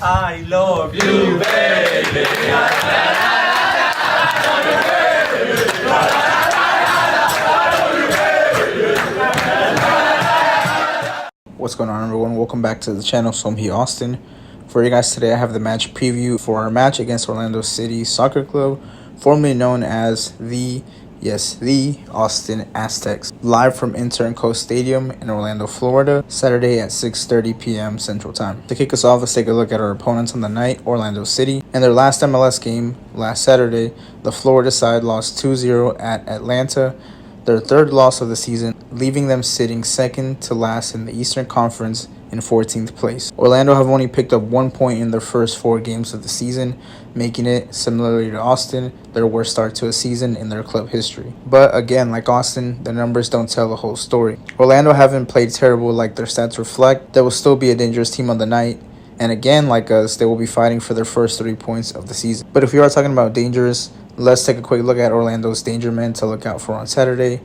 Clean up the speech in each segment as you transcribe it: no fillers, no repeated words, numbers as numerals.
I love you, baby. What's going on, everyone? Welcome back to the channel. So I'm here, Austin. For you guys today, I have the match preview for our match against Orlando City Soccer Club, formerly known as the Austin Aztecs, live from Interco Stadium in Orlando, Florida, Saturday at 6:30 p.m. Central Time. To kick us off, let's take a look at our opponents on the night, Orlando City. In their last MLS game last Saturday, the Florida side lost 2-0 at Atlanta, their third loss of the season, leaving them sitting second to last in the Eastern Conference in 14th place. Orlando have only picked up 1 point in their first 4 games of the season, making it, similarly to Austin, their worst start to a season in their club history. But again, like Austin, the numbers don't tell the whole story. Orlando haven't played terrible like their stats reflect. They will still be a dangerous team on the night. And again, like us, they will be fighting for their first 3 points of the season. But if we are talking about dangerous, let's take a quick look at Orlando's danger men to look out for on Saturday.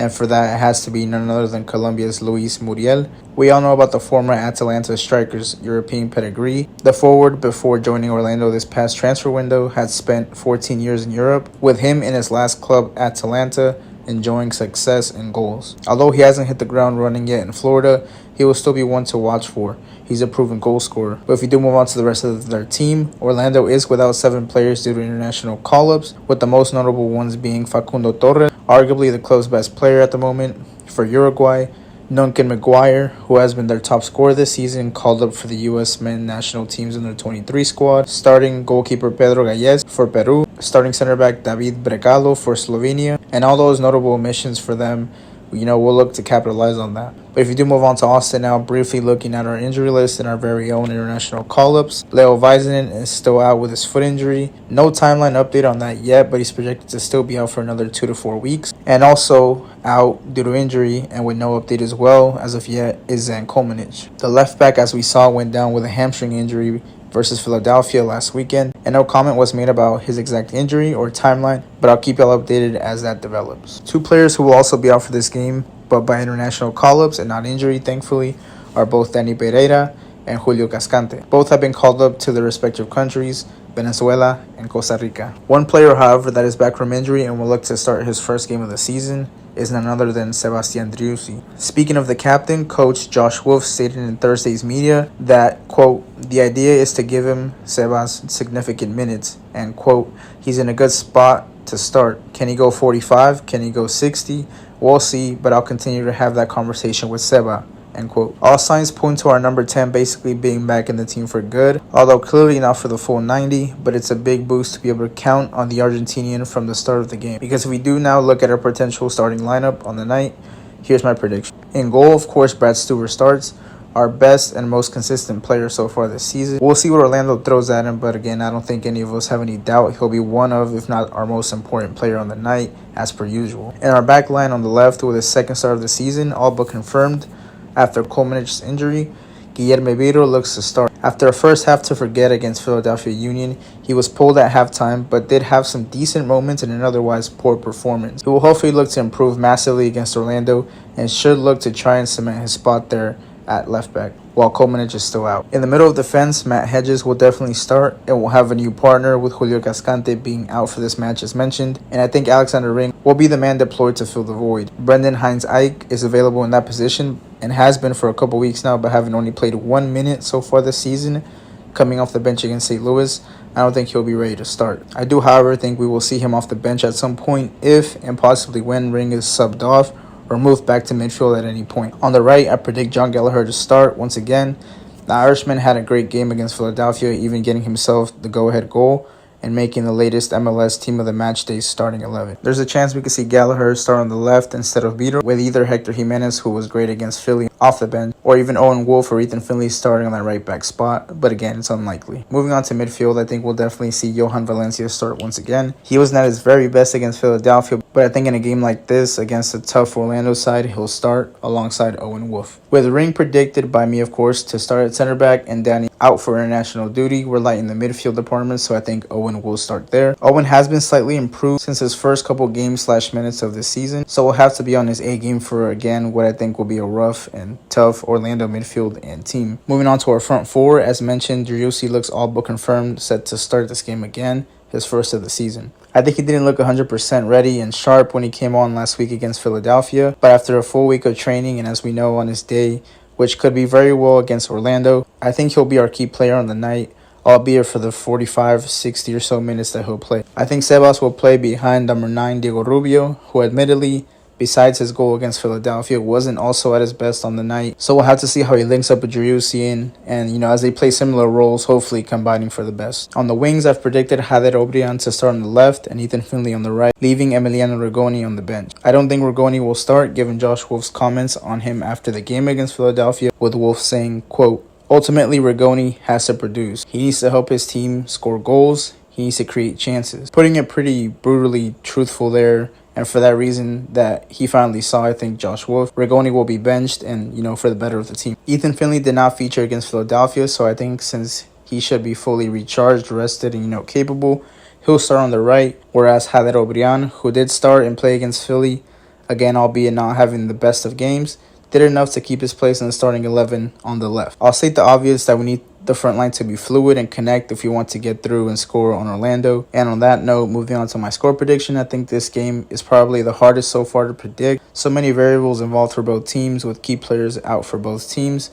And for that, it has to be none other than Colombia's Luis Muriel. We all know about the former Atalanta striker's European pedigree. The forward, before joining Orlando this past transfer window, had spent 14 years in Europe, with him in his last club, Atalanta, enjoying success and goals. Although he hasn't hit the ground running yet in Florida, he will still be one to watch for. He's a proven goal scorer. But if we do move on to the rest of their team, Orlando is without 7 players due to international call-ups, with the most notable ones being Facundo Torres, arguably the club's best player at the moment. For Uruguay, Duncan Maguire, who has been their top scorer this season, called up for the U.S. men's national team's under 23 squad. Starting goalkeeper Pedro Galles for Peru, starting center back David Brecalo for Slovenia, and all those notable omissions for them, we'll look to capitalize on that. But if you do move on to Austin now, briefly looking at our injury list and our very own international call-ups, Leo Väisänen is still out with his foot injury. No timeline update on that yet, but he's projected to still be out for another 2 to 4 weeks. And also out due to injury and with no update as well as of yet is Zan Kolmanic. The left back, as we saw, went down with a hamstring injury versus Philadelphia last weekend, and no comment was made about his exact injury or timeline, but I'll keep y'all updated as that develops. 2 players who will also be out for this game, but by international call-ups and not injury, thankfully, are both Danny Pereira and Julio Cascante. Both have been called up to their respective countries, Venezuela and Costa Rica. One player, however, that is back from injury and will look to start his first game of the season is none other than Sebastian Driussi. Speaking of the captain, Coach Josh Wolf stated in Thursday's media that, quote, the idea is to give him, Sebas, significant minutes, and, quote, he's in a good spot to start. Can he go 45? Can he go 60? We'll see, but I'll continue to have that conversation with Seba, end quote. All signs point to our number 10 basically being back in the team for good, although clearly not for the full 90, but it's a big boost to be able to count on the Argentinian from the start of the game. Because if we do now look at our potential starting lineup on the night, here's my prediction. In goal, of course, Brad Stewart starts, our best and most consistent player so far this season. We'll see what Orlando throws at him, but again, I don't think any of us have any doubt he'll be one of, if not our most important player on the night, as per usual. And our back line on the left, with his second start of the season, all but confirmed after Kolmanic's injury, Guilherme Viro looks to start. After a first half to forget against Philadelphia Union, he was pulled at halftime, but did have some decent moments in an otherwise poor performance. He will hopefully look to improve massively against Orlando and should look to try and cement his spot there at left back, while Kolmanic is still out. In the middle of the fence, Matt Hedges will definitely start and will have a new partner, with Julio Cascante being out for this match as mentioned, and I think Alexander Ring will be the man deployed to fill the void. Brendan Hines-Ike is available in that position and has been for a couple weeks now, but having only played 1 minute so far this season, coming off the bench against St. Louis, I don't think he'll be ready to start. I do, however, think we will see him off the bench at some point if and possibly when Ring is subbed off or moved back to midfield at any point. On the right, I predict John Gallagher to start once again. The Irishman had a great game against Philadelphia, even getting himself the go-ahead goal and making the latest MLS Team of the Match Day starting 11. There's a chance we could see Gallagher start on the left instead of Vito, with either Hector Jimenez, who was great against Philly, off the bench, or even Owen Wolf or Ethan Finley starting on that right back spot, but again, it's unlikely. Moving on to midfield, I think we'll definitely see Johan Valencia start once again. He was not his very best against Philadelphia, but I think in a game like this, against a tough Orlando side, he'll start alongside Owen Wolf. With Ring predicted by me, of course, to start at center back and Danny out for international duty, we're light in the midfield department, so I think Owen will start there. Owen has been slightly improved since his first couple games/minutes of this season, so we'll have to be on his A game for, again, what I think will be a rough and and tough Orlando midfield and team. Moving on to our front four, as mentioned, Driussi looks all but confirmed, set to start this game again, his first of the season. I think he didn't look 100% ready and sharp when he came on last week against Philadelphia, but after a full week of training and as we know on his day, which could be very well against Orlando, I think he'll be our key player on the night, albeit for the 45, 60 or so minutes that he'll play. I think Sebas will play behind number 9 Diego Rubio, who admittedly, besides his goal against Philadelphia, wasn't also at his best on the night. So we'll have to see how he links up with Driussi and as they play similar roles, hopefully combining for the best. On the wings, I've predicted Jader Obrian to start on the left and Ethan Finley on the right, leaving Emiliano Rigoni on the bench. I don't think Rigoni will start, given Josh Wolf's comments on him after the game against Philadelphia, with Wolf saying, quote, "Ultimately, Rigoni has to produce. He needs to help his team score goals. He needs to create chances." Putting it pretty brutally truthful there. And for that reason that he finally saw, I think, Josh Wolf, Rigoni will be benched and, for the better of the team. Ethan Finley did not feature against Philadelphia, so I think since he should be fully recharged, rested, and, capable, he'll start on the right. Whereas Jader Obrian, who did start and play against Philly, again, albeit not having the best of games, did enough to keep his place in the starting 11 on the left. I'll state the obvious that we need the front line to be fluid and connect if we want to get through and score on Orlando. And on that note, moving on to my score prediction, I think this game is probably the hardest so far to predict. So many variables involved for both teams, with key players out for both teams,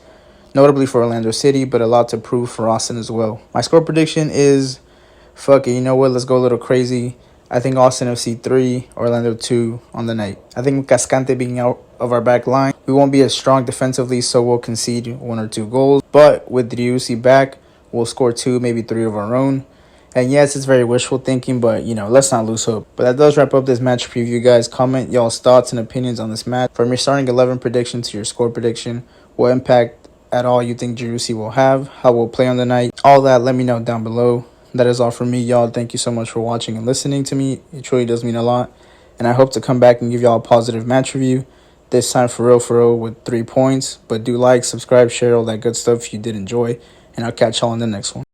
notably for Orlando City, but a lot to prove for Austin as well. My score prediction is, fuck it, you know what, let's go a little crazy. I think Austin FC 3, Orlando 2 on the night. I think with Cascante being out of our back line, we won't be as strong defensively, so we'll concede 1 or 2 goals. But with Driussi back, we'll score 2, maybe 3 of our own. And yes, it's very wishful thinking, but, let's not lose hope. But that does wrap up this match preview, guys. Comment y'all's thoughts and opinions on this match. From your starting 11 prediction to your score prediction, what impact at all you think Driussi will have, how we'll play on the night. All that, let me know down below. That is all from me, y'all. Thank you so much for watching and listening to me. It truly does mean a lot. And I hope to come back and give y'all a positive match review. This time for real with 3 points. But do like, subscribe, share, all that good stuff if you did enjoy. And I'll catch y'all in the next one.